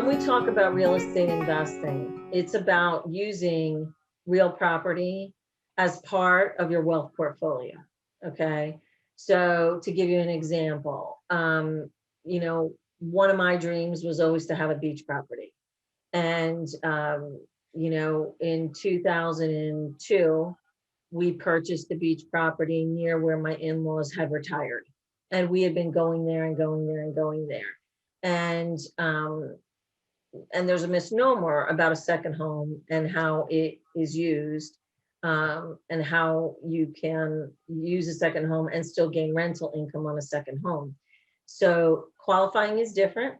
when we talk about real estate investing, it's about using real property as part of your wealth portfolio. Okay. So to give you an example, one of my dreams was always to have a beach property. And, in 2002, we purchased the beach property near where my in-laws had retired. And we had been going there and going there and going there. And there's a misnomer about a second home and how it is used, and how you can use a second home and still gain rental income on a second home. So qualifying is different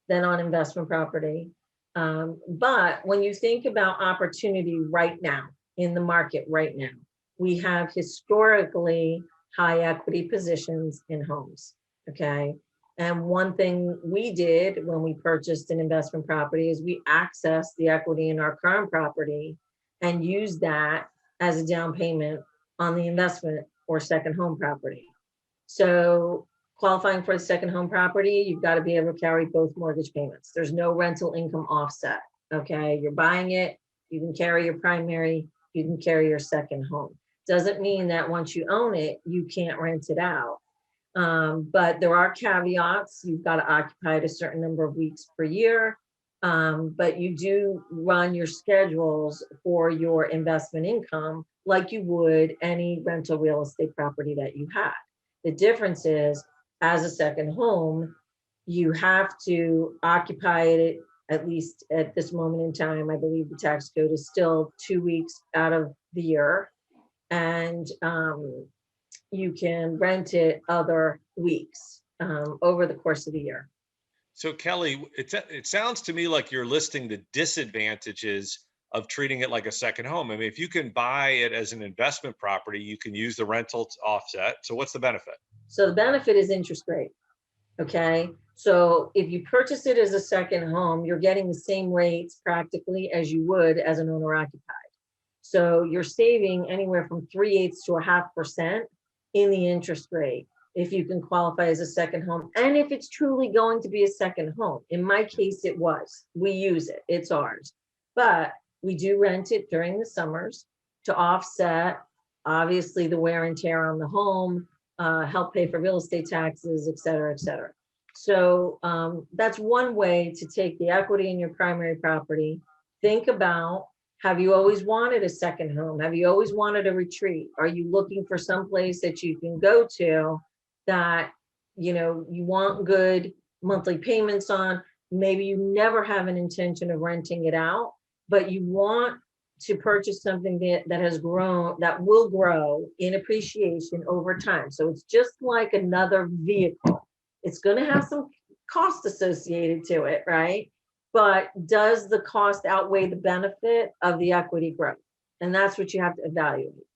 than on investment property. But when you think about opportunity right now in the market right now, we have historically high equity positions in homes. Okay. And one thing we did when we purchased an investment property is we accessed the equity in our current property and used that as a down payment on the investment or second home property. So qualifying for a second home property, you've got to be able to carry both mortgage payments. There's no rental income offset. Okay. You're buying it. You can carry your primary. You can carry your second home. Doesn't mean that once you own it, you can't rent it out. But there are caveats. You've got to occupy it a certain number of weeks per year. But you do run your schedules for your investment income like you would any rental real estate property that you had. The difference is, as a second home, you have to occupy it, at least at this moment in time. I believe the tax code is still 2 weeks out of the year. And you can rent it other weeks over the course of the year. So Kelly, it sounds to me like you're listing the disadvantages of treating it like a second home. I mean, if you can buy it as an investment property, you can use the rental to offset. So what's the benefit? So the benefit is interest rate. Okay. So if you purchase it as a second home, you're getting the same rates practically as you would as an owner occupied. So you're saving anywhere from 3/8 to 0.5% in the interest rate if you can qualify as a second home. And if it's truly going to be a second home, in my case, it was. We use it, it's ours. But we do rent it during the summers to offset, obviously, the wear and tear on the home, help pay for real estate taxes, et cetera, et cetera. So that's one way to take the equity in your primary property. Think about, have you always wanted a second home? Have you always wanted a retreat? Are you looking for some place that you can go to that, you want good monthly payments on? Maybe you never have an intention of renting it out, but you want to purchase something that has grown, that will grow in appreciation over time. So it's just like another vehicle. It's going to have some cost associated to it, right? But does the cost outweigh the benefit of the equity growth? And that's what you have to evaluate.